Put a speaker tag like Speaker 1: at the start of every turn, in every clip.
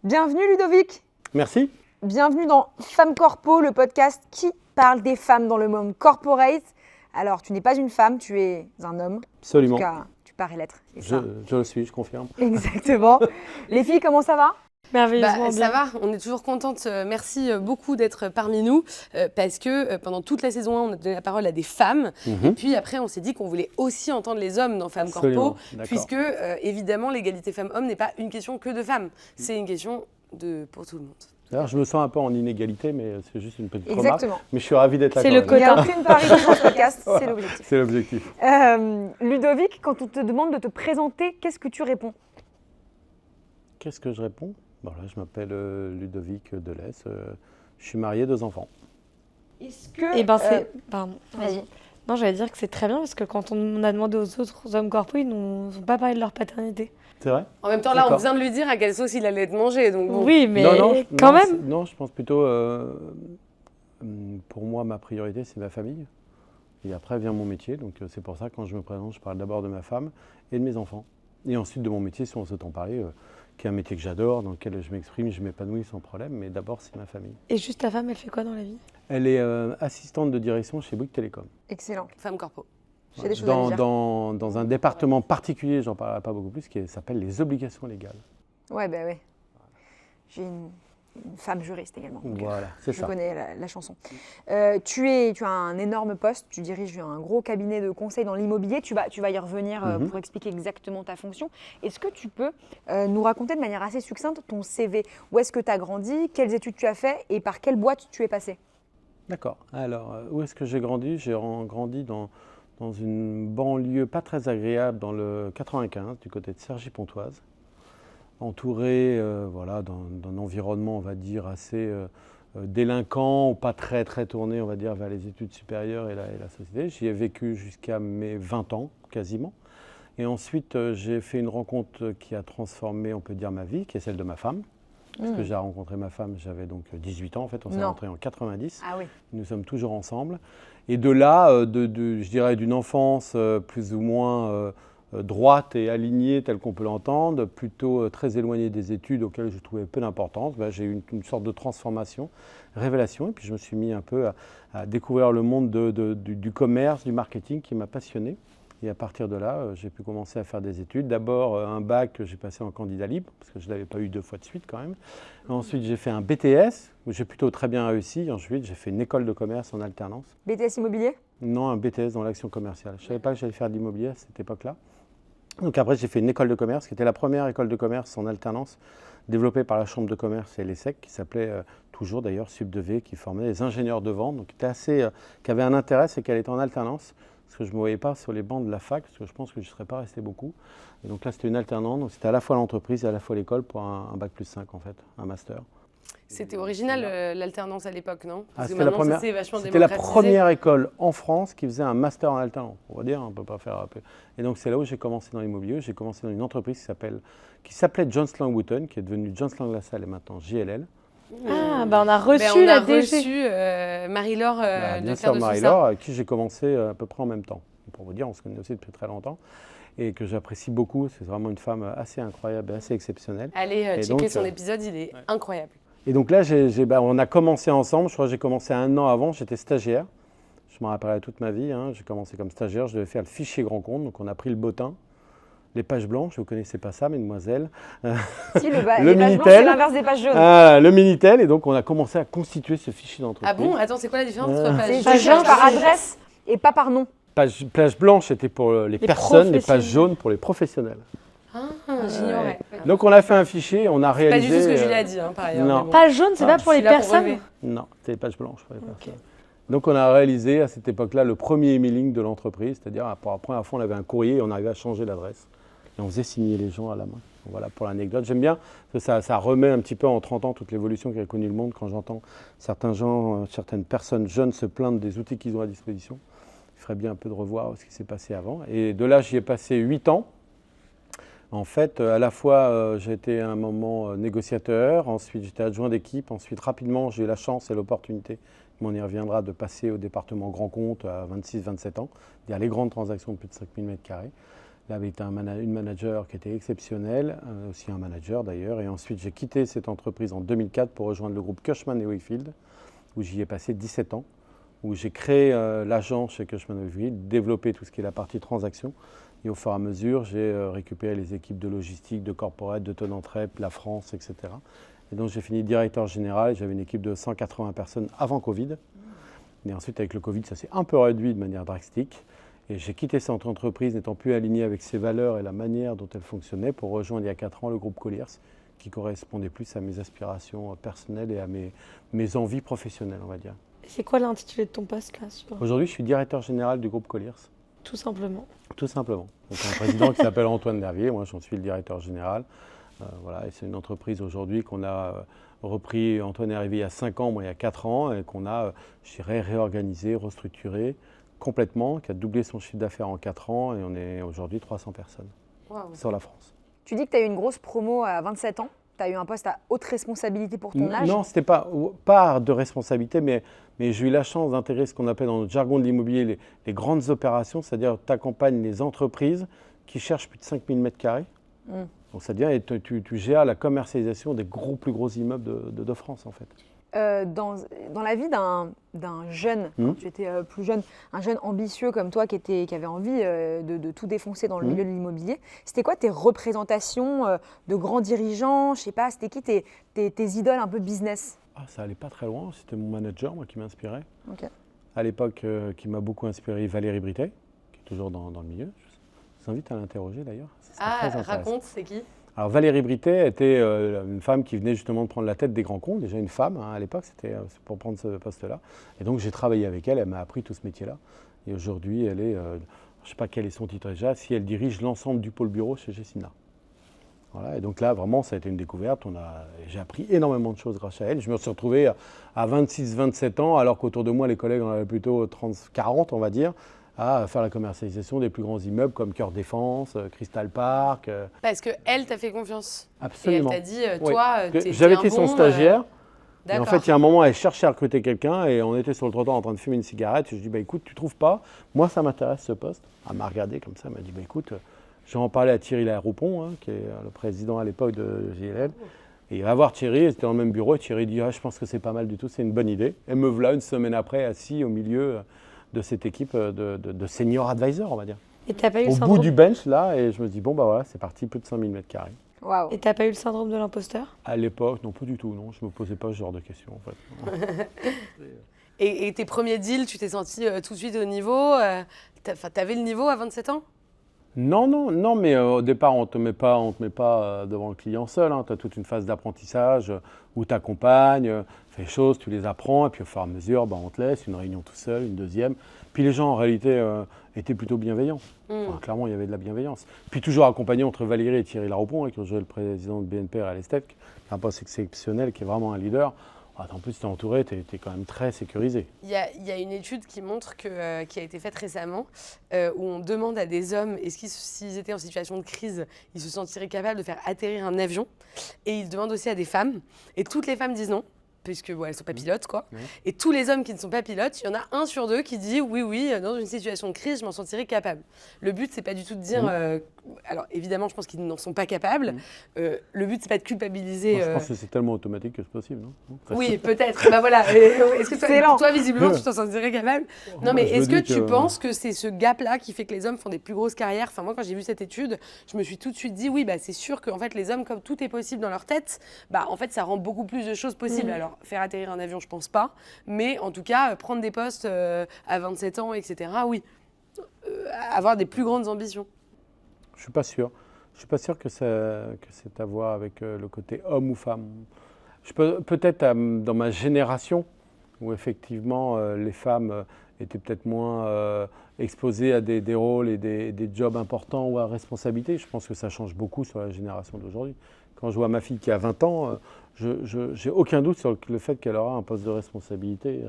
Speaker 1: Bienvenue Ludovic.
Speaker 2: Merci.
Speaker 1: Bienvenue dans Femme Corpo, le podcast qui parle des femmes dans le monde corporate. Alors, tu n'es pas une femme, tu es un homme.
Speaker 2: Absolument.
Speaker 1: En tout cas, tu parais l'être.
Speaker 2: Je le suis, je confirme.
Speaker 1: Exactement. Les filles, comment ça va ?
Speaker 3: Merveilleusement bien. Ça va, on est toujours contente. Merci beaucoup d'être parmi nous parce que pendant toute la saison 1, on a donné la parole à des femmes. Et puis après, on s'est dit qu'on voulait aussi entendre les hommes dans Femme Corpo puisque évidemment, l'égalité femmes-hommes n'est pas une question que de femmes. C'est une question pour tout le monde.
Speaker 2: D'ailleurs, je me sens un peu en inégalité, mais c'est juste une petite remarque. Mais je suis ravi d'être là.
Speaker 1: C'est le quota. Il n'y a aucune parité dans ce podcast, c'est l'objectif.
Speaker 2: C'est l'objectif.
Speaker 1: Ludovic, quand on te demande de te présenter, qu'est-ce que tu réponds ?
Speaker 2: Qu'est-ce que je réponds ? Bon, là, je m'appelle Ludovic Delesse. Je suis marié, 2 enfants.
Speaker 1: Est-ce que...
Speaker 4: Eh ben, c'est... Pardon.
Speaker 1: Vas-y.
Speaker 4: Non, j'allais dire que c'est très bien parce que quand on a demandé aux autres hommes corpo, ils n'ont pas parlé de leur paternité.
Speaker 2: C'est vrai ?
Speaker 3: En même temps, là, on vient de lui dire à quelle sauce il allait être mangé. Donc bon.
Speaker 4: Oui, mais quand même.
Speaker 2: Non, je pense plutôt... pour moi, ma priorité, c'est ma famille. Et après vient mon métier. Donc c'est pour ça, quand je me présente, je parle d'abord de ma femme et de mes enfants. Et ensuite de mon métier, si on souhaite en parler... qui est un métier que j'adore, dans lequel je m'exprime, je m'épanouis sans problème, mais d'abord, c'est ma famille.
Speaker 4: Et juste ta femme, elle fait quoi dans la vie ?
Speaker 2: Elle est assistante de direction chez Bouygues Télécom.
Speaker 1: Excellent.
Speaker 3: Femme Corpo.
Speaker 1: J'ai des choses à dire.
Speaker 2: Dans un département particulier, j'en parlerai pas beaucoup plus, qui s'appelle les obligations légales.
Speaker 1: Ouais, ben ouais. J'ai une femme juriste également.
Speaker 2: Voilà, c'est ça.
Speaker 1: Je connais la chanson. Tu as un énorme poste, tu diriges un gros cabinet de conseil dans l'immobilier. Tu vas y revenir pour expliquer exactement ta fonction. Est-ce que tu peux nous raconter de manière assez succincte ton CV ? Où est-ce que tu as grandi ? Quelles études tu as fait ? Et par quelle boîte tu es passé ?
Speaker 2: D'accord. Alors, où est-ce que j'ai grandi ? J'ai grandi dans une banlieue pas très agréable, dans le 95, du côté de Cergy-Pontoise. Entouré d'un environnement, on va dire, assez délinquant ou pas très tourné, on va dire, vers les études supérieures et la société. J'y ai vécu jusqu'à mes 20 ans, quasiment. Et ensuite, j'ai fait une rencontre qui a transformé, on peut dire, ma vie, qui est celle de ma femme. Parce que j'ai rencontré ma femme, j'avais donc 18 ans, en fait, on s'est rencontrés en 90.
Speaker 1: Ah oui.
Speaker 2: Nous sommes toujours ensemble. Et de là, je dirais, d'une enfance plus ou moins... droite et alignée telle qu'on peut l'entendre, plutôt très éloignée des études auxquelles je trouvais peu d'importance, j'ai eu une sorte de transformation, révélation, et puis je me suis mis un peu à découvrir le monde du commerce, du marketing qui m'a passionné. Et à partir de là, j'ai pu commencer à faire des études. D'abord un bac que j'ai passé en candidat libre, parce que je ne l'avais pas eu 2 fois de suite quand même. Ensuite j'ai fait un BTS, où j'ai plutôt très bien réussi. Ensuite j'ai fait une école de commerce en alternance.
Speaker 1: BTS immobilier ?
Speaker 2: Non, un BTS dans l'action commerciale. Je ne savais pas que j'allais faire de l'immobilier à cette époque-là. Donc après, j'ai fait une école de commerce, qui était la première école de commerce en alternance, développée par la Chambre de commerce et l'ESSEC, qui s'appelait toujours d'ailleurs Subdev, qui formait des ingénieurs de vente, donc qui avait un intérêt, c'est qu'elle était en alternance, parce que je ne me voyais pas sur les bancs de la fac, parce que je pense que je ne serais pas resté beaucoup. Et donc là, c'était une alternance, donc c'était à la fois l'entreprise et à la fois l'école pour un bac plus 5 en fait, un master.
Speaker 3: C'était original l'alternance à l'époque, non ?
Speaker 2: C'était la première école en France qui faisait un master en alternance. On va dire, on ne peut pas faire un peu. Et donc c'est là où j'ai commencé dans l'immobilier. J'ai commencé dans une entreprise qui s'appelait Jones Lang Wooten, qui est devenue Jones Lang LaSalle et maintenant JLL.
Speaker 4: Ah, on a reçu la DG.
Speaker 3: Marie-Laure
Speaker 2: bien sûr, Marie-Laure, avec qui j'ai commencé à peu près en même temps. Pour vous dire, on se connaît aussi depuis très longtemps. Et que j'apprécie beaucoup. C'est vraiment une femme assez incroyable et assez exceptionnelle.
Speaker 3: Allez checker son épisode, il est incroyable.
Speaker 2: Et donc là, on a commencé ensemble. Je crois que j'ai commencé 1 an avant. J'étais stagiaire. Je m'en rappellerai toute ma vie. J'ai commencé comme stagiaire. Je devais faire le fichier grand compte. Donc on a pris le bottin, les pages blanches. Vous ne connaissez pas ça, mesdemoiselles.
Speaker 1: Si, le Minitel. C'est l'inverse des pages jaunes.
Speaker 2: Le Minitel. Et donc on a commencé à constituer ce fichier d'entreprise.
Speaker 3: Ah bon ? Attends, c'est quoi la différence entre
Speaker 1: page jaune par adresse et pas par nom.
Speaker 2: Page blanche, c'était pour les personnes. Les pages jaunes pour les professionnels.
Speaker 3: J'ignorais.
Speaker 2: Donc on a fait un fichier, on a réalisé...
Speaker 3: C'est pas du tout ce que Julie a dit, par ailleurs.
Speaker 2: Non.
Speaker 4: Page jaune, c'est pas pour les personnes ?
Speaker 2: Non, c'est les pages blanches pour les personnes. Donc on a réalisé à cette époque-là le premier emailing de l'entreprise, c'est-à-dire pour la première fois on avait un courrier et on arrivait à changer l'adresse. Et on faisait signer les gens à la main. Donc, voilà pour l'anecdote. J'aime bien, parce que ça remet un petit peu en 30 ans toute l'évolution qu'a connue le monde quand j'entends certaines personnes jeunes se plaindre des outils qu'ils ont à disposition. Il ferait bien un peu de revoir ce qui s'est passé avant. Et de là, j'y ai passé 8 ans. En fait, à la fois, j'ai été à un moment négociateur, ensuite j'étais adjoint d'équipe, ensuite rapidement j'ai eu la chance et l'opportunité, on y reviendra, de passer au département grand compte à 26-27 ans, c'est-à-dire les grandes transactions de plus de 5000 m². Là, avait été une manager qui était exceptionnelle, aussi un manager d'ailleurs. Et ensuite, j'ai quitté cette entreprise en 2004 pour rejoindre le groupe Cushman & Wakefield, où j'y ai passé 17 ans, où j'ai créé l'agent chez Cushman & Wakefield, développé tout ce qui est la partie transaction. Et au fur et à mesure, j'ai récupéré les équipes de logistique, de corporate, de tenant trep, la France, etc. Et donc, j'ai fini directeur général. J'avais une équipe de 180 personnes avant Covid. Et ensuite, avec le Covid, ça s'est un peu réduit de manière drastique. Et j'ai quitté cette entreprise n'étant plus aligné avec ses valeurs et la manière dont elle fonctionnait pour rejoindre il y a 4 ans le groupe Colliers, qui correspondait plus à mes aspirations personnelles et à mes envies professionnelles, on va dire.
Speaker 4: C'est quoi l'intitulé de ton poste là
Speaker 2: Aujourd'hui, je suis directeur général du groupe Colliers.
Speaker 4: Tout simplement.
Speaker 2: Tout simplement. Donc, un président qui s'appelle Antoine Dervier, moi j'en suis le directeur général. Voilà, et c'est une entreprise aujourd'hui qu'on a repris. Antoine est arrivé il y a 5 ans, moi il y a 4 ans, et qu'on a, je dirais, réorganisé, restructuré complètement, qui a doublé son chiffre d'affaires en 4 ans, et on est aujourd'hui 300 personnes sur la France.
Speaker 1: Tu dis que tu as eu une grosse promo à 27 ans. Tu as eu un poste à haute responsabilité pour ton âge.
Speaker 2: Non, ce n'était pas de responsabilité, mais j'ai eu la chance d'intégrer ce qu'on appelle dans notre jargon de l'immobilier les grandes opérations, c'est-à-dire tu accompagnes les entreprises qui cherchent plus de 5000 m². Donc c'est-à-dire tu gères la commercialisation des plus gros immeubles de France en fait.
Speaker 1: Dans la vie d'un jeune, quand tu étais plus jeune, un jeune ambitieux comme toi qui avait envie de tout défoncer dans le milieu de l'immobilier, c'était quoi tes représentations de grands dirigeants? Je sais pas, c'était qui tes idoles un peu business?
Speaker 2: Ça allait pas très loin, c'était mon manager moi qui m'inspirait.
Speaker 1: Okay.
Speaker 2: À l'époque, qui m'a beaucoup inspiré, Valérie Britet, qui est toujours dans le milieu. Je vous invite à l'interroger d'ailleurs.
Speaker 3: Raconte, c'est qui?
Speaker 2: Alors Valérie Britet était une femme qui venait justement de prendre la tête des grands comptes, déjà une femme à l'époque, c'était pour prendre ce poste-là. Et donc j'ai travaillé avec elle, elle m'a appris tout ce métier-là. Et aujourd'hui, elle est, je ne sais pas quel est son titre déjà, si elle dirige l'ensemble du pôle bureau chez Gecina. Voilà, et donc là, vraiment, ça a été une découverte. J'ai appris énormément de choses grâce à elle. Je me suis retrouvé à 26-27 ans, alors qu'autour de moi, les collègues en avaient plutôt 30-40, on va dire, à faire la commercialisation des plus grands immeubles comme Cœur Défense, Crystal Park.
Speaker 3: Parce qu'elle t'a fait confiance.
Speaker 2: Absolument.
Speaker 3: Et elle t'a dit, toi, t'es
Speaker 2: j'avais
Speaker 3: un
Speaker 2: été son
Speaker 3: bon,
Speaker 2: stagiaire. Et en
Speaker 3: D'accord.
Speaker 2: fait, il y a un moment, elle cherchait à recruter quelqu'un et on était sur le trottoir en train de fumer une cigarette. Et je dis, écoute, tu trouves pas? Moi, ça m'intéresse ce poste. Elle m'a regardé comme ça, elle m'a dit, écoute, je vais en parler à Thierry Laroupon, qui est le président à l'époque de JLL. Et il va voir Thierry, ils étaient dans le même bureau. Et Thierry dit, je pense que c'est pas mal du tout, c'est une bonne idée. Et me voilà une semaine après, assis au milieu de cette équipe de senior advisor, on va dire.
Speaker 4: Et t'as pas eu
Speaker 2: Au
Speaker 4: le syndrome...
Speaker 2: bout du bench, là, et je me dis, voilà, c'est parti, plus de 5000 m².
Speaker 1: Wow.
Speaker 4: Et t'as pas eu le syndrome de l'imposteur?
Speaker 2: À l'époque, non, pas du tout, non. Je me posais pas ce genre de questions, en fait.
Speaker 3: Et tes premiers deals, tu t'es senti tout de suite au niveau t'avais le niveau à 27 ans?
Speaker 2: Non, mais au départ, on te met pas devant le client seul. Tu as toute une phase d'apprentissage où tu accompagnes, fais les choses, tu les apprends, et puis au fur et à mesure, on te laisse une réunion tout seul, une deuxième. Puis les gens, en réalité, étaient plutôt bienveillants. Enfin, clairement, il y avait de la bienveillance. Puis toujours accompagné entre Valérie et Thierry Laroupon, qui ont joué le président de BNP à l'Estec, qui est un poste exceptionnel, qui est vraiment un leader. En plus, tu es entouré, tu es quand même très sécurisé.
Speaker 3: Il y a une étude qui montre qui a été faite récemment, où on demande à des hommes, est-ce qu'ils, s'ils étaient en situation de crise, ils se sentiraient capables de faire atterrir un avion. Et ils demandent aussi à des femmes. Et toutes les femmes disent non, puisque elles ne sont pas pilotes, quoi. Oui. Et tous les hommes qui ne sont pas pilotes, il y en a 1 sur 2 qui dit oui, dans une situation de crise, je m'en sentirais capable. Le but, c'est pas du tout de dire... alors évidemment, je pense qu'ils n'en sont pas capables. Le but, c'est pas de culpabiliser...
Speaker 2: Moi, je pense que c'est tellement automatique que c'est possible, non?
Speaker 3: Oui, peut-être. Voilà. Est-ce que toi, visiblement, tu t'en sentirais capable? Non, mais est-ce que tu penses que c'est ce gap-là qui fait que les hommes font des plus grosses carrières? Enfin, moi, quand j'ai vu cette étude, je me suis tout de suite dit, oui, c'est sûr qu'en fait, les hommes, comme tout est possible dans leur tête, en fait, ça rend beaucoup plus de choses possibles. Alors, faire atterrir un avion, je pense pas. Mais en tout cas, prendre des postes à 27 ans, etc., oui. Avoir des plus grandes ambitions.
Speaker 2: Je suis pas sûr. Je suis pas sûr que c'est à voir avec le côté homme ou femme. Peut-être dans ma génération, où effectivement les femmes étaient peut-être moins exposées à des rôles et des jobs importants ou à responsabilité. Je pense que ça change beaucoup sur la génération d'aujourd'hui. Quand je vois ma fille qui a 20 ans, j'ai aucun doute sur le fait qu'elle aura un poste de responsabilité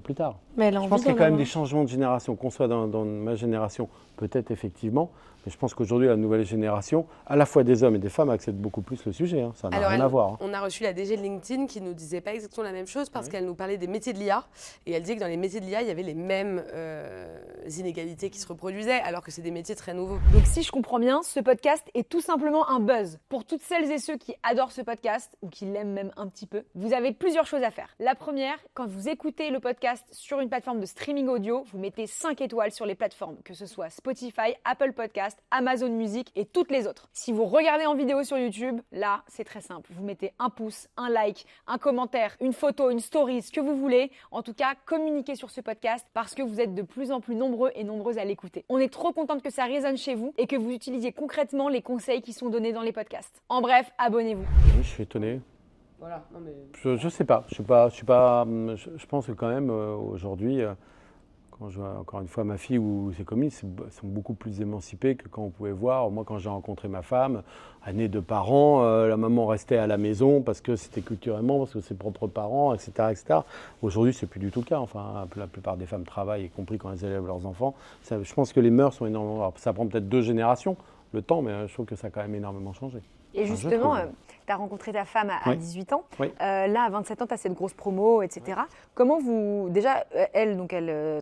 Speaker 2: plus tard.
Speaker 4: Mais elle a
Speaker 2: Je
Speaker 4: envie
Speaker 2: pense qu'il y a
Speaker 4: d'en
Speaker 2: quand même
Speaker 4: avoir.
Speaker 2: des changements de génération, qu'on soit dans ma génération, peut-être effectivement, mais je pense qu'aujourd'hui, la nouvelle génération, à la fois des hommes et des femmes, acceptent beaucoup plus le sujet. Hein. Ça n'a rien à voir. Hein.
Speaker 3: On a reçu la DG de LinkedIn qui nous disait pas exactement la même chose parce qu'elle nous parlait des métiers de l'IA et elle disait que dans les métiers de l'IA, il y avait les mêmes inégalités qui se reproduisaient alors que c'est des métiers très nouveaux.
Speaker 1: Donc si je comprends bien, ce podcast est tout simplement un buzz. Pour toutes celles et ceux qui adorent ce podcast ou qui l'aiment même un petit peu, vous avez plusieurs choses à faire. La première, quand vous écoutez le podcast sur une plateforme de streaming audio, vous mettez 5 étoiles sur les plateformes, que ce soit Spotify, Apple Podcast, Amazon Music et toutes les autres. Si vous regardez en vidéo sur YouTube, là, c'est très simple. Vous mettez un pouce, un like, un commentaire, une photo, une story, ce que vous voulez. En tout cas, communiquez sur ce podcast parce que vous êtes de plus en plus nombreux et nombreuses à l'écouter. On est trop contente que ça résonne chez vous et que vous utilisiez concrètement les conseils qui sont donnés dans les podcasts. En bref, abonnez-vous.
Speaker 2: Oui, je suis étonné.
Speaker 3: Voilà, non mais...
Speaker 2: Je sais pas. Je pense que quand même, aujourd'hui, quand je vois encore une fois ma fille ou ses copines, sont beaucoup plus émancipées que quand on pouvait voir. Moi, quand j'ai rencontré ma femme, année de parents, la maman restait à la maison parce que c'était culturellement, parce que ses propres parents, etc. etc. Aujourd'hui, c'est plus du tout le cas. Enfin, la plupart des femmes travaillent, y compris quand elles élèvent leurs enfants. Je pense que les mœurs sont énormément... Alors, ça prend peut-être 2 générations, le temps, mais je trouve que ça a quand même énormément changé.
Speaker 1: Et justement, tu as rencontré ta femme à 18 ans.
Speaker 2: Oui.
Speaker 1: Là, à 27 ans, tu as cette grosse promo, etc. Comment vous... Déjà, elle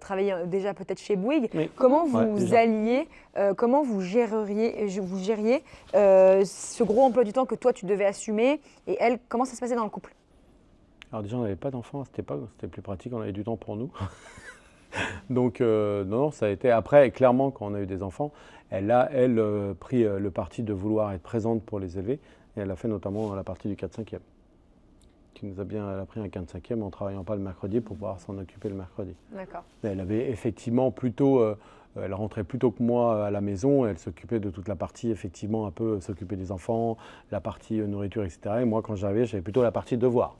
Speaker 1: travaillait déjà peut-être chez Bouygues.
Speaker 2: Oui.
Speaker 1: Comment vous
Speaker 2: déjà.
Speaker 1: alliez, comment vous gériez ce gros emploi du temps que toi, tu devais assumer et elle, comment ça se passait dans le couple?
Speaker 2: Alors déjà, on n'avait pas d'enfants à cette époque, c'était plus pratique, on avait du temps pour nous. Donc non, ça a été après, clairement, quand on a eu des enfants, elle a, pris le parti de vouloir être présente pour les élever. Et elle a fait notamment la partie du 4/5e. Elle a pris un 4/5e en ne travaillant pas le mercredi pour pouvoir s'en occuper le mercredi.
Speaker 1: D'accord.
Speaker 2: Elle avait effectivement plutôt, elle rentrait plus tôt que moi à la maison, elle s'occupait de toute la partie, effectivement, un peu s'occuper des enfants, la partie nourriture, etc. Et moi, quand j'arrivais, j'avais plutôt la partie devoir.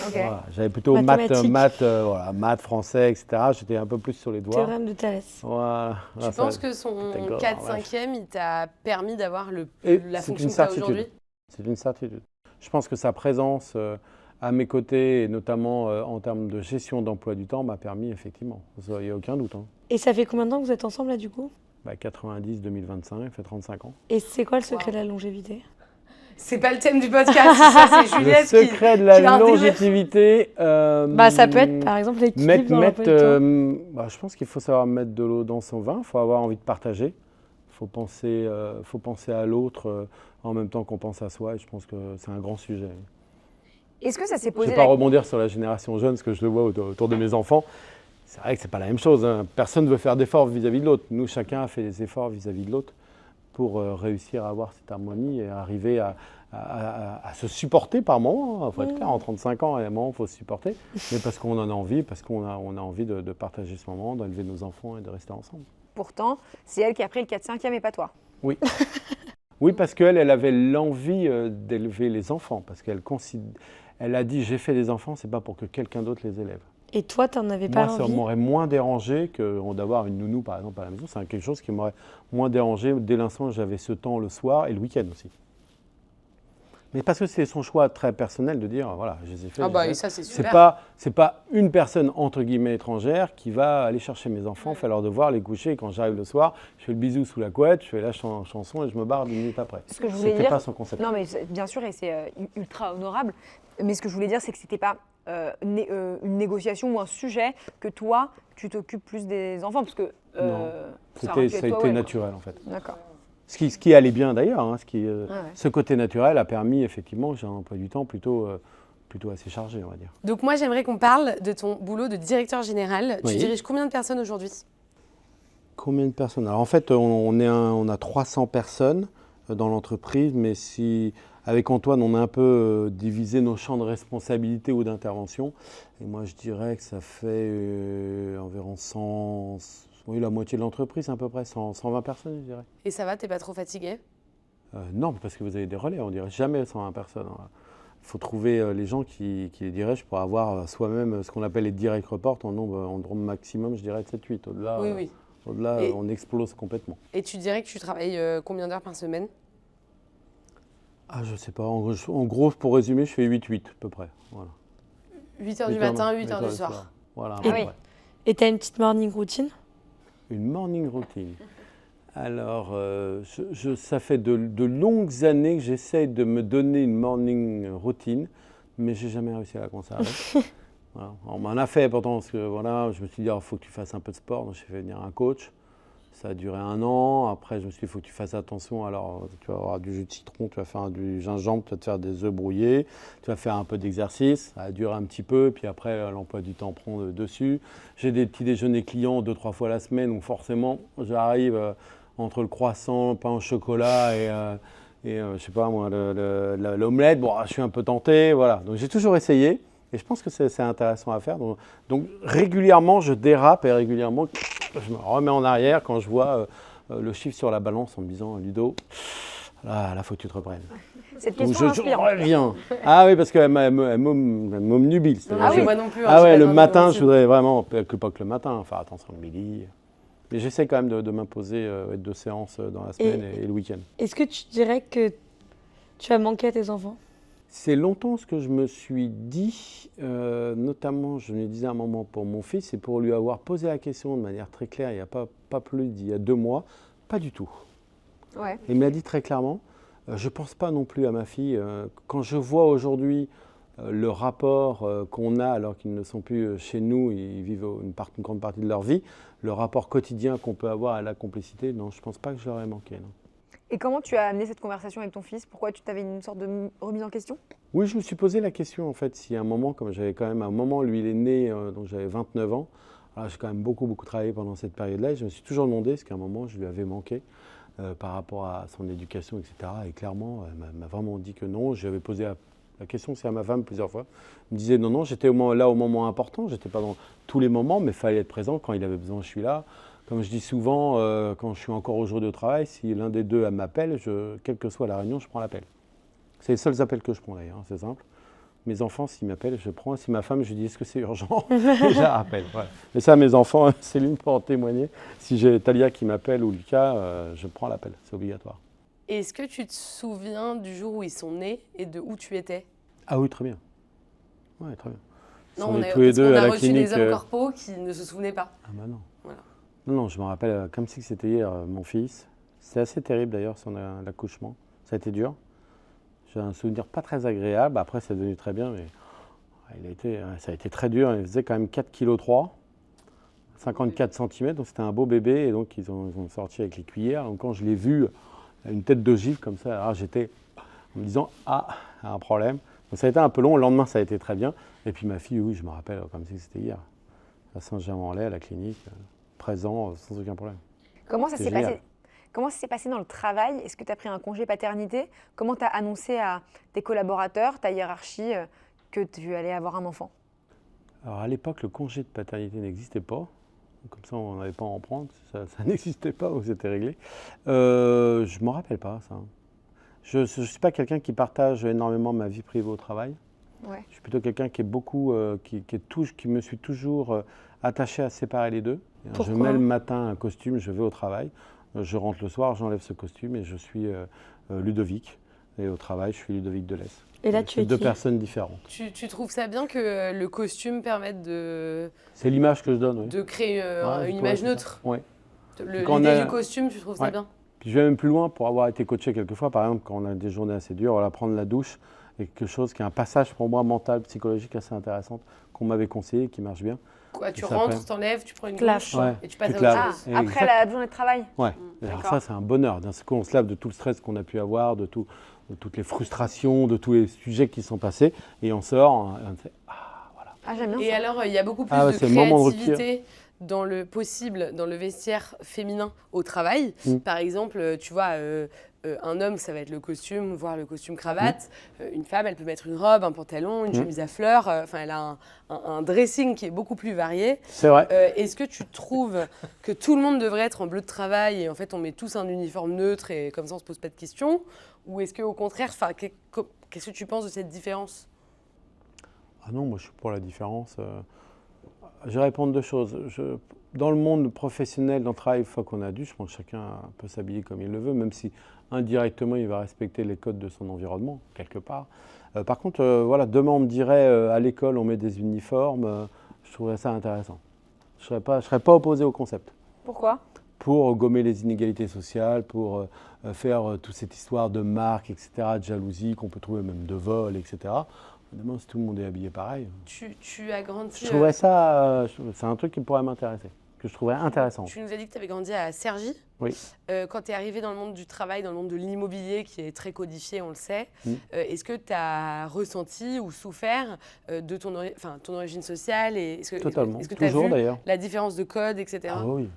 Speaker 1: Ok.
Speaker 2: Voilà, j'avais plutôt maths, français, etc. J'étais un peu plus sur les doigts.
Speaker 4: Théorème de Thalès.
Speaker 2: Voilà.
Speaker 3: Tu penses que son
Speaker 2: Pythagore,
Speaker 3: 4/5e, il t'a permis d'avoir
Speaker 2: Et
Speaker 3: la
Speaker 2: c'est
Speaker 3: fonction
Speaker 2: une
Speaker 3: que tu as
Speaker 2: certitude.
Speaker 3: aujourd'hui?
Speaker 2: C'est une certitude. Je pense que sa présence à mes côtés, et notamment en termes de gestion d'emploi du temps, m'a permis, effectivement. Il n'y a aucun doute. Hein.
Speaker 4: Et ça fait combien de temps que vous êtes ensemble là du coup?
Speaker 2: 90-2025, ça fait 35 ans.
Speaker 4: Et c'est quoi le secret de la longévité?
Speaker 3: C'est pas le thème du podcast, ça c'est Juliette
Speaker 2: Le secret de
Speaker 3: qui a
Speaker 2: la
Speaker 3: un délire.
Speaker 2: longévité...
Speaker 4: Ça peut être par exemple l'équilibre dans l'emploi du temps.
Speaker 2: Je pense qu'il faut savoir mettre de l'eau dans son vin, il faut avoir envie de partager, il faut penser à l'autre en même temps qu'on pense à soi, et je pense que c'est un grand sujet.
Speaker 1: Est-ce que ça s'est
Speaker 2: Je ne
Speaker 1: posé
Speaker 2: vais pas rebondir sur la génération jeune, parce que je le vois autour de mes enfants. C'est vrai que ce n'est pas la même chose. Hein. Personne ne veut faire d'efforts vis-à-vis de l'autre. Nous, chacun a fait des efforts vis-à-vis de l'autre pour réussir à avoir cette harmonie et arriver à se supporter par moment. Il faut être clair, en 35 ans, à un moment, il faut se supporter. Mais parce qu'on en a envie, parce qu'on a envie de partager ce moment, d'élever nos enfants et de rester ensemble.
Speaker 1: Pourtant, c'est elle qui a pris le 4/5e et pas toi.
Speaker 2: Oui. Oui, parce qu'elle avait l'envie d'élever les enfants. Parce elle a dit, j'ai fait des enfants, c'est pas pour que quelqu'un d'autre les élève.
Speaker 4: Et toi, tu n'en avais pas
Speaker 2: Moi, ça
Speaker 4: envie?
Speaker 2: m'aurait moins dérangé que d'avoir une nounou, par exemple, à la maison. C'est quelque chose qui m'aurait moins dérangé dès l'instant où j'avais ce temps le soir et le week-end aussi. Mais parce que c'est son choix très personnel de dire, voilà, je les ai fait.
Speaker 3: Et ça, c'est super.
Speaker 2: C'est pas une personne, entre guillemets, étrangère qui va aller chercher mes enfants, faire leurs devoirs, les coucher. Et quand j'arrive le soir, je fais le bisou sous la couette, je fais la chanson et je me barre 10 minutes après.
Speaker 1: Ce que je voulais
Speaker 2: C'était
Speaker 1: dire,
Speaker 2: pas son concept.
Speaker 1: non mais bien sûr, et c'est ultra honorable, mais ce que je voulais dire, c'est que c'était pas une négociation ou un sujet que toi, tu t'occupes plus des enfants, parce que
Speaker 2: Non.
Speaker 1: ça
Speaker 2: Ça
Speaker 1: aurait
Speaker 2: a
Speaker 1: pu être
Speaker 2: été
Speaker 1: toi, ouais,
Speaker 2: naturel, en fait.
Speaker 1: quoi. D'accord.
Speaker 2: Ce qui allait bien d'ailleurs, hein,
Speaker 1: Ouais.
Speaker 2: ce côté naturel a permis effectivement, j'ai un emploi du temps plutôt assez chargé, on va dire.
Speaker 3: Donc moi, j'aimerais qu'on parle de ton boulot de directeur général. Tu
Speaker 2: Oui.
Speaker 3: diriges combien de personnes aujourd'hui?
Speaker 2: Combien de personnes? Alors en fait, on a 300 personnes dans l'entreprise, mais avec Antoine, on a un peu divisé nos champs de responsabilité ou d'intervention. Et moi, je dirais que ça fait environ 100... Oui, la moitié de l'entreprise, à peu près 120 personnes, je dirais.
Speaker 3: Et ça va, t'es pas trop fatigué?
Speaker 2: Non, parce que vous avez des relais, on dirait jamais 120 personnes. Il faut trouver les gens qui les dirigent pour avoir soi-même ce qu'on appelle les direct reports en nombre maximum, je dirais de 7-8. Au-delà,
Speaker 3: Oui.
Speaker 2: au-delà on explose complètement.
Speaker 3: Et tu dirais que tu travailles combien d'heures par semaine?
Speaker 2: Ah, je sais pas. En gros, pour résumer, je fais 8-8 à peu près. Voilà.
Speaker 3: 8h du matin, 8h du soir.
Speaker 2: Voilà, à
Speaker 4: Et
Speaker 2: peu
Speaker 4: oui.
Speaker 2: près.
Speaker 4: Et tu as une petite morning routine?
Speaker 2: Une morning routine. Alors, ça fait de longues années que j'essaie de me donner une morning routine, mais j'ai jamais réussi à la conserver. Voilà. On m'en a fait pourtant, parce que voilà, je me suis dit, il faut que tu fasses un peu de sport, donc j'ai fait venir un coach. Ça a duré 1 an. Après, je me suis dit, il faut que tu fasses attention. Alors, tu vas avoir du jus de citron, tu vas faire du gingembre, tu vas te faire des œufs brouillés, tu vas faire un peu d'exercice. Ça a duré un petit peu, puis après, l'emploi du temps prend dessus. J'ai des petits déjeuners clients 2-3 fois la semaine, donc forcément, j'arrive entre le croissant, le pain au chocolat et je sais pas moi, l'omelette. Bon, je suis un peu tenté, voilà. Donc, j'ai toujours essayé. Et je pense que c'est intéressant à faire. Donc régulièrement, je dérape et régulièrement, je me remets en arrière quand je vois le chiffre sur la balance en me disant, Ludo, là, faut que tu te reprennes.
Speaker 1: Cette
Speaker 2: Donc
Speaker 1: question
Speaker 2: je
Speaker 1: inspirante.
Speaker 2: reviens. Ah oui, parce qu'elle m'obnubile.
Speaker 3: Ah oui, moi non plus.
Speaker 2: Ah
Speaker 3: je
Speaker 2: ouais,
Speaker 3: suis
Speaker 2: le
Speaker 3: d'accord
Speaker 2: matin,
Speaker 3: avec
Speaker 2: je
Speaker 3: toi.
Speaker 2: voudrais vraiment, pas que le matin, faire attention le midi. Mais j'essaie quand même de m'imposer 2 séances dans la semaine et le week-end.
Speaker 4: Est-ce que tu dirais que tu as manqué à tes enfants?
Speaker 2: C'est longtemps ce que je me suis dit, notamment je me disais à un moment pour mon fils et pour lui avoir posé la question de manière très claire il n'y a pas plus d'il y a 2 mois, pas du tout.
Speaker 1: Ouais.
Speaker 2: Il me l'a dit très clairement, je ne pense pas non plus à ma fille. Quand je vois aujourd'hui le rapport qu'on a alors qu'ils ne sont plus chez nous, ils vivent une grande partie de leur vie, le rapport quotidien qu'on peut avoir à la complicité, non, je ne pense pas que je leur ai manqué. Non.
Speaker 1: Et comment tu as amené cette conversation avec ton fils? Pourquoi tu avais une sorte de remise en question?
Speaker 2: Oui, je me suis posé la question en fait, si à un moment, comme j'avais quand même, à un moment, lui il est né, donc j'avais 29 ans, alors j'ai quand même beaucoup travaillé pendant cette période-là, et je me suis toujours demandé ce qu'à un moment je lui avais manqué par rapport à son éducation, etc. Et clairement, elle m'a vraiment dit que non. J'avais posé la question aussi à ma femme plusieurs fois. Elle me disait non, j'étais là au moment important, j'étais pas dans tous les moments, mais il fallait être présent quand il avait besoin, je suis là. Comme je dis souvent, quand je suis encore au jour de travail, si l'un des deux m'appelle, quelle que soit la réunion, je prends l'appel. C'est les seuls appels que je prends d'ailleurs, c'est simple. Mes enfants, s'ils m'appellent, je prends. Si ma femme, je lui dis est-ce que c'est urgent, et je la rappelle. Voilà. Mais ça, mes enfants, Céline peut en témoigner. Si j'ai Talia qui m'appelle ou Lucas, je prends l'appel, c'est obligatoire.
Speaker 3: Est-ce que tu te souviens du jour où ils sont nés et de où tu étais?
Speaker 2: Ah oui, très bien. Ouais, très bien. Ils
Speaker 3: Non,
Speaker 2: sont
Speaker 3: on
Speaker 2: nés
Speaker 3: a,
Speaker 2: tous les
Speaker 3: parce
Speaker 2: deux
Speaker 3: qu'on
Speaker 2: à
Speaker 3: a
Speaker 2: la
Speaker 3: reçu
Speaker 2: clinique.
Speaker 3: des hommes corpo qui ne se souvenaient pas.
Speaker 2: Ah bah non.
Speaker 3: Voilà.
Speaker 2: Non, je me rappelle comme si c'était hier, mon fils. C'est assez terrible d'ailleurs, l'accouchement. Ça a été dur. J'ai un souvenir pas très agréable. Après, c'est devenu très bien, mais ça a été très dur. Il faisait quand même 4,3 kg, 54 cm, donc c'était un beau bébé. Et donc, ils ont sorti avec les cuillères. Donc, quand je l'ai vu, une tête de gifle comme ça, alors j'étais en me disant « Ah, un problème ». Donc, ça a été un peu long. Le lendemain, ça a été très bien. Et puis, ma fille, oui, je me rappelle comme si c'était hier. À Saint-Germain-en-Laye, à la clinique, présent, sans aucun problème.
Speaker 1: Comment ça
Speaker 2: C'est
Speaker 1: s'est
Speaker 2: génial.
Speaker 1: passé? Comment ça s'est passé dans le travail? Est-ce que tu as pris un congé paternité? Comment tu as annoncé à tes collaborateurs, ta hiérarchie, que tu allais avoir un enfant?
Speaker 2: Alors à l'époque, le congé de paternité n'existait pas. Comme ça, on n'avait pas à en prendre. Ça n'existait pas, donc c'était réglé. Je ne m'en rappelle pas, ça. Je ne suis pas quelqu'un qui partage énormément ma vie privée au travail.
Speaker 1: Ouais.
Speaker 2: Je suis plutôt quelqu'un qui est beaucoup, qui me suis toujours attaché à séparer les deux. Je
Speaker 4: Pourquoi?
Speaker 2: mets le matin un costume, je vais au travail. Je rentre le soir, j'enlève ce costume et je suis Ludovic. Et au travail, je suis Ludovic Delesse.
Speaker 4: Et là, tu
Speaker 2: C'est
Speaker 4: es
Speaker 2: 2
Speaker 4: qui?
Speaker 2: personnes différentes.
Speaker 3: Tu trouves ça bien que le costume permette de
Speaker 2: C'est l'image que je donne, oui.
Speaker 3: créer
Speaker 2: Ouais,
Speaker 3: une
Speaker 2: ouais,
Speaker 3: image
Speaker 2: c'est ça.
Speaker 3: neutre?
Speaker 2: Oui.
Speaker 3: L'idée
Speaker 2: Quand on a-
Speaker 3: du costume, tu trouves ça
Speaker 2: Ouais.
Speaker 3: bien?
Speaker 2: Puis je vais même plus loin pour avoir été coaché quelquefois. Par exemple, quand on a des journées assez dures, voilà, prendre la douche est quelque chose qui est un passage pour moi mental, psychologique assez intéressant qu'on m'avait conseillé et qui marche bien.
Speaker 3: Quoi, tu
Speaker 2: ça
Speaker 3: rentres,
Speaker 2: après-
Speaker 3: t'enlèves, tu prends une
Speaker 4: Te laves.
Speaker 3: douche
Speaker 2: Ouais,
Speaker 3: et tu passes
Speaker 2: tu
Speaker 3: à
Speaker 2: te
Speaker 3: autre
Speaker 2: laves.
Speaker 3: chose.
Speaker 1: Ah, après la journée de travail?
Speaker 2: Ouais. Alors
Speaker 1: d'accord.
Speaker 2: ça, c'est un bonheur. D'un seul coup, on se lave de tout le stress qu'on a pu avoir, de toutes les frustrations, de tous les sujets qui sont passés, et on sort. Et on fait,
Speaker 1: Ah, j'aime bien
Speaker 3: Et
Speaker 1: ça.
Speaker 3: alors, il y a beaucoup plus
Speaker 2: Ah ouais,
Speaker 3: de
Speaker 2: c'est le moment de rupture.
Speaker 3: créativité dans le possible, dans le vestiaire féminin au travail.
Speaker 2: Mm.
Speaker 3: Par exemple, tu vois, un homme, ça va être le costume, voire le costume cravate. Une femme, elle peut mettre une robe, un pantalon, une chemise à fleurs. Enfin, elle a un dressing qui est beaucoup plus varié.
Speaker 2: c'est vrai.
Speaker 3: Est-ce que tu trouves que tout le monde devrait être en bleu de travail et en fait on met tous un uniforme neutre et comme ça on se pose pas de questions? Ou est-ce qu'au contraire, qu'est-ce que tu penses de cette différence?
Speaker 2: Ah non, moi je suis pour la différence. Je vais répondre 2 choses. Dans le monde professionnel, dans le travail, une fois qu'on a dû, je pense que chacun peut s'habiller comme il le veut, même si indirectement il va respecter les codes de son environnement, quelque part. Par contre, voilà, demain on me dirait à l'école on met des uniformes, Je trouverais ça intéressant. Je ne serais pas opposé au concept.
Speaker 1: Pourquoi?
Speaker 2: Pour gommer les inégalités sociales, pour faire toute cette histoire de marque, etc., de jalousie, qu'on peut trouver même de vol, etc. Évidemment, si tout le monde est habillé pareil.
Speaker 3: Tu as grandi.
Speaker 2: Je trouverais ça, c'est un truc qui pourrait m'intéresser, que je trouverais intéressant.
Speaker 3: Tu nous as dit que tu avais grandi à Cergy.
Speaker 2: Oui.
Speaker 3: Quand tu es arrivé dans le monde du travail, dans le monde de l'immobilier, qui est très codifié, on le sait, est-ce que tu as ressenti ou souffert de ton origine sociale et
Speaker 2: Totalement,
Speaker 3: est-ce que tu as
Speaker 2: toujours
Speaker 3: vu
Speaker 2: d'ailleurs.
Speaker 3: la différence de code, etc.
Speaker 2: Ah oui,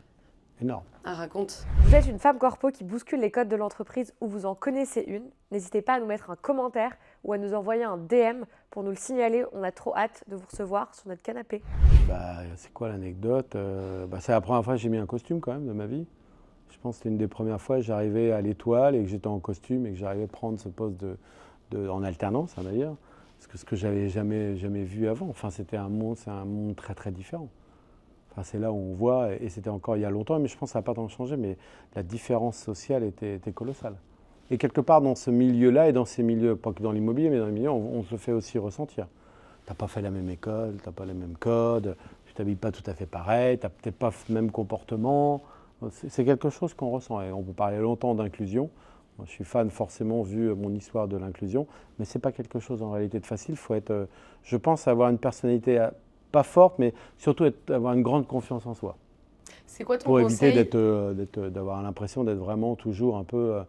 Speaker 2: énorme.
Speaker 3: Ah, raconte.
Speaker 5: Vous êtes une femme corpo qui bouscule les codes de l'entreprise ou vous en connaissez une. N'hésitez pas à nous mettre un commentaire ou à nous envoyer un DM pour nous le signaler. On a trop hâte de vous recevoir sur notre canapé.
Speaker 2: C'est quoi l'anecdote? C'est la première fois que j'ai mis un costume quand même de ma vie. Je pense que c'était une des premières fois que j'arrivais à l'Étoile et que j'étais en costume et que j'arrivais à prendre ce poste en alternance d'ailleurs. Parce que ce que j'avais jamais vu avant. Enfin, c'est un monde très très différent. Enfin, c'est là où on voit, et c'était encore il y a longtemps, mais je pense que ça n'a pas tant changé, mais la différence sociale était colossale. Et quelque part dans ce milieu-là, et dans ces milieux, pas que dans l'immobilier, mais dans les milieux, on se le fait aussi ressentir. Tu n'as pas fait la même école, tu n'as pas les mêmes codes, tu ne t'habilles pas tout à fait pareil, tu n'as peut-être pas le même comportement. C'est quelque chose qu'on ressent, et on peut parler longtemps d'inclusion. Moi, je suis fan forcément vu mon histoire de l'inclusion, mais ce n'est pas quelque chose en réalité de facile. Il faut être, je pense, avoir une personnalité pas forte, mais surtout avoir une grande confiance en soi.
Speaker 3: C'est quoi ton
Speaker 2: pour
Speaker 3: conseil?
Speaker 2: éviter d'avoir l'impression d'être vraiment toujours un peu,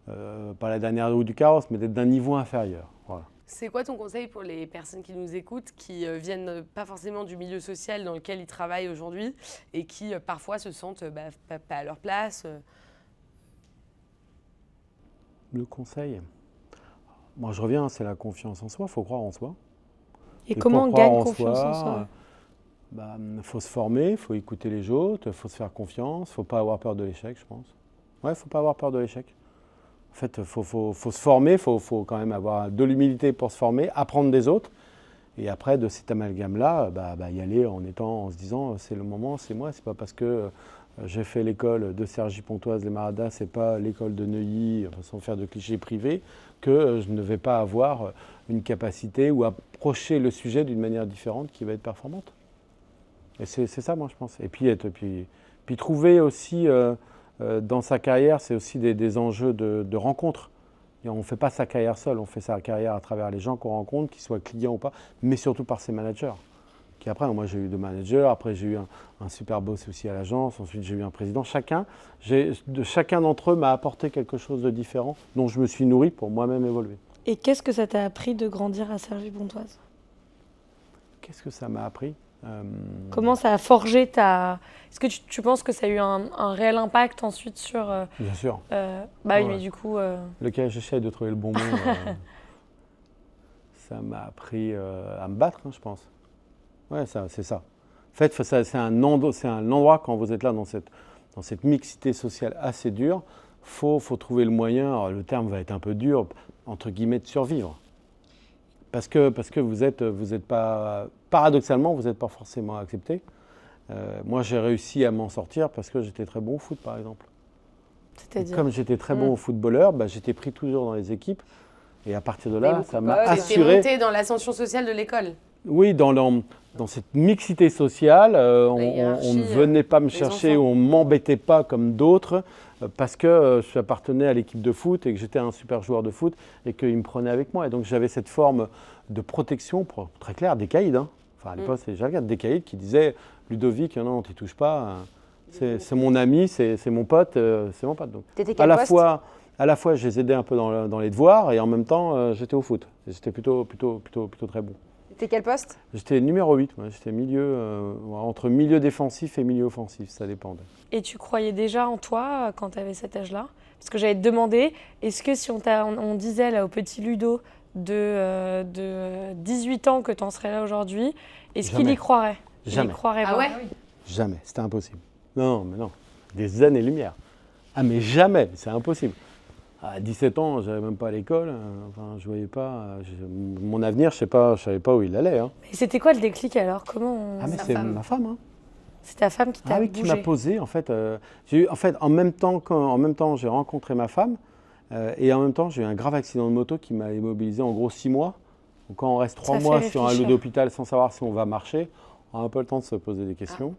Speaker 2: pas la dernière roue du carrosse, mais d'être d'un niveau inférieur. Voilà.
Speaker 3: C'est quoi ton conseil pour les personnes qui nous écoutent, qui viennent pas forcément du milieu social dans lequel ils travaillent aujourd'hui et qui parfois se sentent pas à leur place
Speaker 2: Le conseil, moi je reviens, c'est la confiance en soi, il faut croire en soi.
Speaker 4: Et comment on gagne confiance en soi?
Speaker 2: Faut se former, il faut écouter les autres, il faut se faire confiance, il ne faut pas avoir peur de l'échec, je pense. Ouais, il ne faut pas avoir peur de l'échec. En fait, il faut se former, il faut quand même avoir de l'humilité pour se former, apprendre des autres. Et après, de cet amalgame-là, y aller en se disant, c'est le moment, c'est moi, c'est pas parce que j'ai fait l'école de Cergy-Pontoise, les Maradas, c'est pas l'école de Neuilly, sans faire de clichés privés, que je ne vais pas avoir une capacité ou approcher le sujet d'une manière différente qui va être performante. Et c'est ça, moi, je pense. Et puis trouver aussi, dans sa carrière, c'est aussi des enjeux de rencontres. On ne fait pas sa carrière seul, on fait sa carrière à travers les gens qu'on rencontre, qu'ils soient clients ou pas, mais surtout par ses managers. Qui après, moi j'ai eu deux managers, après j'ai eu un super boss aussi à l'agence, ensuite j'ai eu un président. Chacun d'entre eux m'a apporté quelque chose de différent, dont je me suis nourri pour moi-même évoluer.
Speaker 4: Et qu'est-ce que ça t'a appris de grandir à Cergy-Pontoise?
Speaker 2: Qu'est-ce que ça m'a appris?
Speaker 4: Comment ça a forgé ta... Est-ce que tu penses que ça a eu un réel impact ensuite sur...
Speaker 2: Bien sûr.
Speaker 4: Oui, mais du coup...
Speaker 2: Lequel j'essaie de trouver le bon mot. Ça m'a appris à me battre, je pense. Ouais, c'est ça. En fait, c'est un endroit, quand vous êtes là dans cette mixité sociale assez dure, faut trouver le moyen, alors le terme va être un peu dur, entre guillemets, de survivre. Parce que vous êtes pas, paradoxalement, vous n'êtes pas forcément accepté. Moi, j'ai réussi à m'en sortir parce que j'étais très bon au foot, par exemple.
Speaker 4: C'est-à-dire?
Speaker 2: Comme j'étais très bon au footballeur, j'étais pris toujours dans les équipes. Et à partir de là, ça m'a
Speaker 3: T'es
Speaker 2: assuré...
Speaker 3: monté dans l'ascension sociale de l'école.
Speaker 2: Oui, dans cette mixité sociale, on ne venait pas me chercher, ou on ne m'embêtait pas comme d'autres, parce que je appartenais à l'équipe de foot et que j'étais un super joueur de foot et qu'ils me prenaient avec moi. Et donc j'avais cette forme de protection, très claire, des caïds. Enfin, à l'époque, c'est Jacques des caïds qui disaient « Ludovic, non, on ne t'y touche pas, c'est mon ami, c'est mon pote, c'est mon pote. » Donc,
Speaker 1: t'étais quel poste?
Speaker 2: À la fois, je les aidais un peu dans les devoirs et en même temps, j'étais au foot. J'étais plutôt très bon.
Speaker 1: T'étais quel poste?
Speaker 2: J'étais numéro 8, j'étais entre milieu défensif et milieu offensif, ça dépendait.
Speaker 4: Et tu croyais déjà en toi quand tu avais cet âge-là? Parce que j'allais te demander, est-ce que si on disait là au petit Ludo de 18 ans que tu en serais là aujourd'hui, est-ce qu'il y croirait?
Speaker 2: Jamais.
Speaker 4: Il y croirait
Speaker 3: Ah
Speaker 4: pas.
Speaker 3: ouais?
Speaker 2: Jamais, c'était impossible. Non, mais non, des années-lumière. Ah mais jamais, c'est impossible. À 17 ans, je n'allais même pas à l'école, je voyais pas, mon avenir, je ne savais pas où il allait.
Speaker 4: Et c'était quoi le déclic alors? Comment
Speaker 2: Ah mais c'est ma femme.
Speaker 4: C'est ta femme qui t'a bougé?
Speaker 2: Qui m'a posé, en fait. En même temps, j'ai rencontré ma femme, et en même temps, j'ai eu un grave accident de moto qui m'a immobilisé en gros 6 mois. Donc quand on reste 3 mois sur un lit d'hôpital sans savoir si on va marcher, On a un peu le temps de se poser des questions.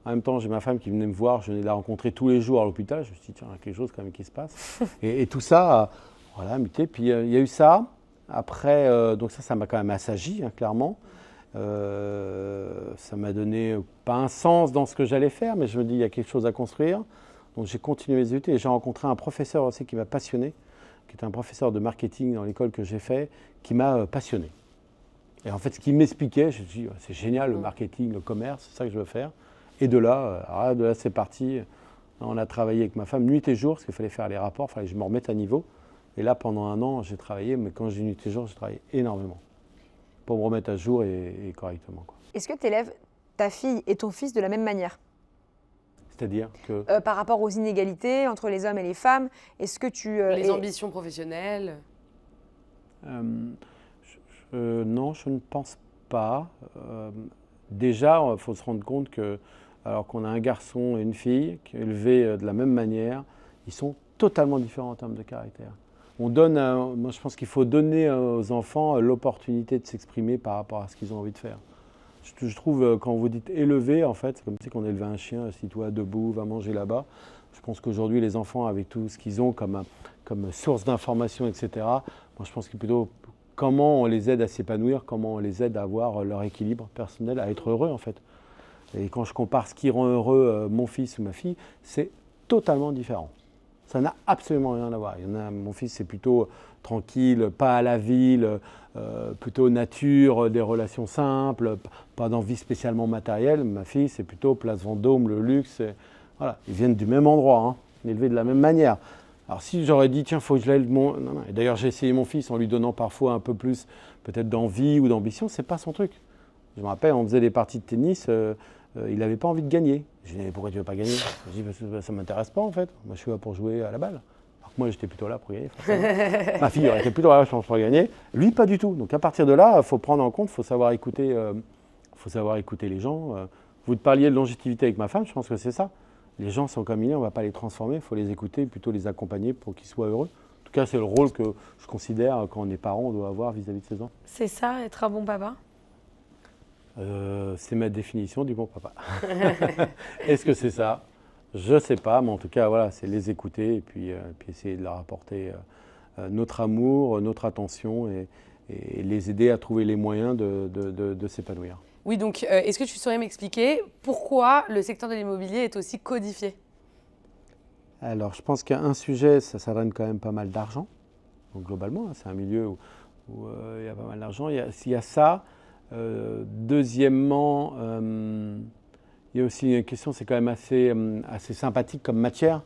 Speaker 2: En même temps, j'ai ma femme qui venait me voir, je venais de la rencontrer tous les jours à l'hôpital. Je me suis dit, tiens, il y a quelque chose quand même qui se passe. et tout ça, voilà, muté. Puis il y a eu ça. Après, donc ça m'a quand même assagi, hein, clairement. Ça m'a donné pas un sens dans ce que j'allais faire, mais je me dis, il y a quelque chose à construire. Donc j'ai continué mes études et j'ai rencontré un professeur aussi qui m'a passionné, qui est un professeur de marketing dans l'école que j'ai fait, qui m'a passionné. Et en fait, ce qu'il m'expliquait, je me suis dit, c'est génial le marketing, le commerce, c'est ça que je veux faire. Et de là, c'est parti. On a travaillé avec ma femme nuit et jour, parce qu'il fallait faire les rapports, il fallait que je me remette à niveau. Et là, pendant un an, j'ai travaillé, mais quand je dis nuit et jour, j'ai travaillé énormément pour me remettre à jour et correctement, quoi.
Speaker 1: Est-ce que tu élèves ta fille et ton fils de la même manière?
Speaker 2: C'est-à-dire que…
Speaker 1: Par rapport aux inégalités entre les hommes et les femmes, est-ce que tu…
Speaker 3: Les ambitions professionnelles?
Speaker 2: Non, je ne pense pas. Déjà, il faut se rendre compte que, alors qu'on a un garçon et une fille qui sont élevés de la même manière, ils sont totalement différents en termes de caractère. Moi, je pense qu'il faut donner aux enfants l'opportunité de s'exprimer par rapport à ce qu'ils ont envie de faire. Je trouve, quand vous dites élever, en fait, c'est comme si on élevait un chien, assis-toi debout, va manger là-bas. Je pense qu'aujourd'hui, les enfants, avec tout ce qu'ils ont comme source d'information, etc., moi, je pense que plutôt comment on les aide à s'épanouir, comment on les aide à avoir leur équilibre personnel, à être heureux, en fait. Et quand je compare ce qui rend heureux mon fils ou ma fille, c'est totalement différent. Ça n'a absolument rien à voir. Mon fils, c'est plutôt tranquille, pas à la ville, plutôt nature, des relations simples, pas d'envie spécialement matérielle. Ma fille, c'est plutôt place Vendôme, le luxe. Voilà, ils viennent du même endroit, hein, élevés de la même manière. Alors si j'aurais dit, tiens, il faut que je l'élève mon… Non, non. Et d'ailleurs, j'ai essayé mon fils en lui donnant parfois un peu plus peut-être d'envie ou d'ambition, c'est pas son truc. Je me rappelle, on faisait des parties de tennis, il n'avait pas envie de gagner. Je lui ai dit, pourquoi tu ne veux pas gagner? Je lui ai dit, parce que ça ne m'intéresse pas en fait. Moi, je suis là pour jouer à la balle. Alors que moi, j'étais plutôt là pour gagner. Ma fille aurait été plutôt là, je pense, pour gagner. Lui, pas du tout. Donc à partir de là, il faut prendre en compte, il faut savoir écouter les gens. Vous parliez de longévité avec ma femme, je pense que c'est ça. Les gens sont comme ils sont, on ne va pas les transformer, il faut les écouter, plutôt les accompagner pour qu'ils soient heureux. En tout cas, c'est le rôle que je considère quand on est parent, on doit avoir vis-à-vis de ses enfants.
Speaker 4: C'est ça, être un bon papa?
Speaker 2: C'est ma définition du bon papa. Est-ce que c'est ça? Je ne sais pas, mais en tout cas, voilà, c'est les écouter et puis essayer de leur apporter notre amour, notre attention et les aider à trouver les moyens de s'épanouir.
Speaker 3: Oui, donc est-ce que tu saurais m'expliquer pourquoi le secteur de l'immobilier est aussi codifié?
Speaker 2: Alors, je pense qu'un sujet, ça donne quand même pas mal d'argent. Donc, globalement, c'est un milieu où il y a pas mal d'argent. Il y a ça. Deuxièmement, il y a aussi une question, c'est quand même assez sympathique comme matière.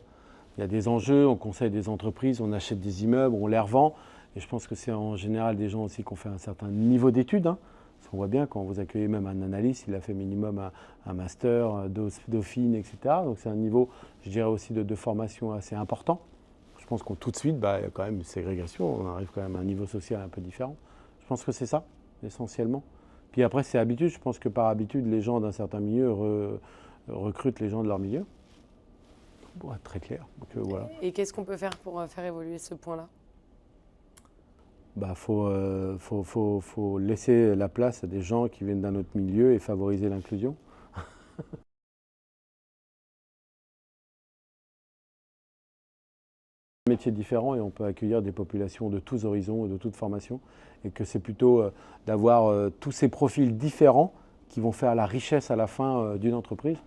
Speaker 2: Il y a des enjeux, on conseille des entreprises, on achète des immeubles, on les revend. Et je pense que c'est en général des gens aussi qui ont fait un certain niveau d'études. Hein. Parce qu'on voit bien quand vous accueillez même un analyste, il a fait minimum un master, Dauphine, etc. Donc c'est un niveau, je dirais aussi, de formation assez important. Je pense qu'on tout de suite, il y a quand même une ségrégation, on arrive quand même à un niveau social un peu différent. Je pense que c'est ça, essentiellement. Puis après, c'est habitude. Je pense que par habitude, les gens d'un certain milieu recrutent les gens de leur milieu. Pour être très clair. Donc, voilà.
Speaker 3: Et qu'est-ce qu'on peut faire pour faire évoluer ce point-là?
Speaker 2: Faut laisser la place à des gens qui viennent d'un autre milieu et favoriser l'inclusion. Métiers différents et on peut accueillir des populations de tous horizons et de toutes formations et que c'est plutôt d'avoir tous ces profils différents qui vont faire la richesse à la fin d'une entreprise.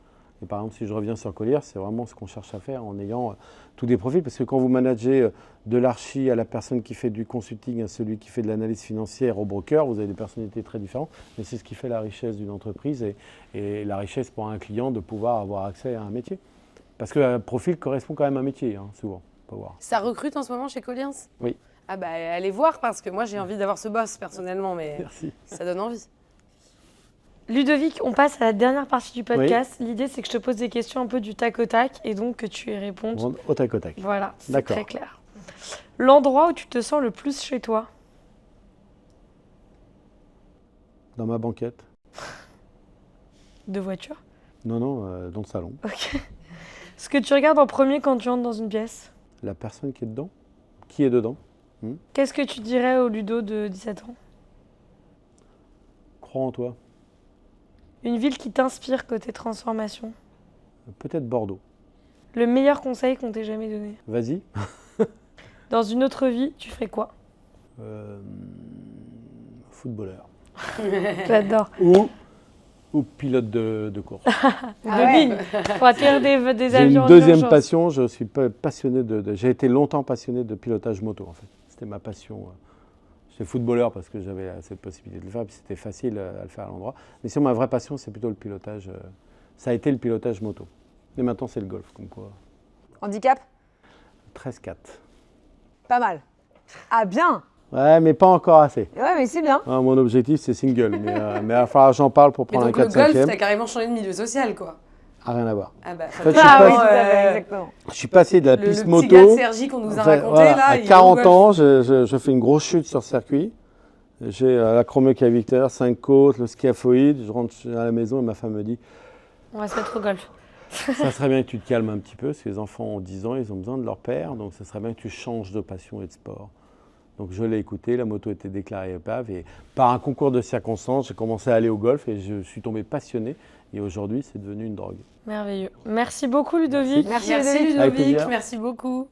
Speaker 2: Et par exemple, si je reviens sur Colliers, c'est vraiment ce qu'on cherche à faire en ayant tous des profils. Parce que quand vous managez de l'archi à la personne qui fait du consulting, à celui qui fait de l'analyse financière, au broker, vous avez des personnalités très différentes. Mais c'est ce qui fait la richesse d'une entreprise et la richesse pour un client de pouvoir avoir accès à un métier. Parce qu'un profil correspond quand même à un métier, hein, souvent.
Speaker 3: Ça recrute en ce moment chez Colliers?
Speaker 2: Oui.
Speaker 3: Ah bah allez voir parce que moi j'ai envie d'avoir ce boss personnellement, mais
Speaker 2: merci.
Speaker 3: Ça donne envie.
Speaker 4: Ludovic, on passe à la dernière partie du podcast. Oui. L'idée, c'est que je te pose des questions un peu du tac au tac et donc que tu y répondes.
Speaker 2: Au tac au tac.
Speaker 4: Voilà, c'est très clair. L'endroit où tu te sens le plus chez toi?
Speaker 2: Dans ma banquette.
Speaker 4: De voiture?
Speaker 2: Non, dans le salon.
Speaker 4: Ok. Ce que tu regardes en premier quand tu entres dans une pièce?
Speaker 2: La personne qui est dedans. Qui est dedans?
Speaker 4: Qu'est-ce que tu dirais au Ludo de 17 ans?
Speaker 2: Crois en toi.
Speaker 4: Une ville qui t'inspire côté transformation.
Speaker 2: Peut-être Bordeaux.
Speaker 4: Le meilleur conseil qu'on t'ait jamais donné.
Speaker 2: Vas-y.
Speaker 4: Dans une autre vie, tu ferais quoi?
Speaker 2: Footballeur.
Speaker 4: J'adore.
Speaker 2: Ou pilote de course.
Speaker 4: De ligne. Pour atterrir des
Speaker 2: J'ai
Speaker 4: avions
Speaker 2: une
Speaker 4: en
Speaker 2: deuxième
Speaker 4: urgence.
Speaker 2: passion, je suis passionné j'ai été longtemps passionné de pilotage moto en fait. C'était ma passion. J'étais footballeur parce que j'avais cette possibilité de le faire, puis c'était facile à le faire à l'endroit. Mais sinon ma vraie passion c'est plutôt le pilotage. Ça a été le pilotage moto. Et maintenant c'est le golf, comme quoi.
Speaker 1: Handicap?
Speaker 2: 13-4.
Speaker 1: Pas mal. Ah bien.
Speaker 2: Ouais, mais pas encore assez.
Speaker 1: Ouais, mais c'est bien.
Speaker 2: Mon objectif c'est single, mais il va falloir que j'en parle pour
Speaker 3: Mais
Speaker 2: prendre
Speaker 3: donc
Speaker 2: un
Speaker 3: le golf,
Speaker 2: 4-5e.
Speaker 3: t'as carrément changé de milieu social, quoi.
Speaker 2: Ah, rien à voir.
Speaker 3: Ah bah,
Speaker 2: fait,
Speaker 1: Ah oui, tout à fait, exactement.
Speaker 2: Je suis passé de la
Speaker 3: le
Speaker 2: piste
Speaker 3: petit
Speaker 2: moto.
Speaker 3: gars de Sergi qu'on nous a
Speaker 2: En fait,
Speaker 3: raconté,
Speaker 2: voilà,
Speaker 3: là,
Speaker 2: à
Speaker 3: il est au
Speaker 2: 40
Speaker 3: golf.
Speaker 2: ans, je fais une grosse chute sur circuit. J'ai l'acromyocaviteur, 5 côtes, le scaphoïde. Je rentre à la maison et ma femme me dit
Speaker 4: On va se mettre au golf.
Speaker 2: ça serait bien que tu te calmes un petit peu, parce que les enfants ont 10 ans, ils ont besoin de leur père, donc ça serait bien que tu changes de passion et de sport. Donc je l'ai écouté, la moto était déclarée épave et par un concours de circonstances, j'ai commencé à aller au golf et je suis tombé passionné. Et aujourd'hui, c'est devenu une drogue.
Speaker 4: Merveilleux. Merci beaucoup Ludovic.
Speaker 1: Merci,
Speaker 3: Merci
Speaker 1: Ludovic.
Speaker 2: Avec
Speaker 3: Ludovic,
Speaker 2: plaisir.
Speaker 3: merci beaucoup.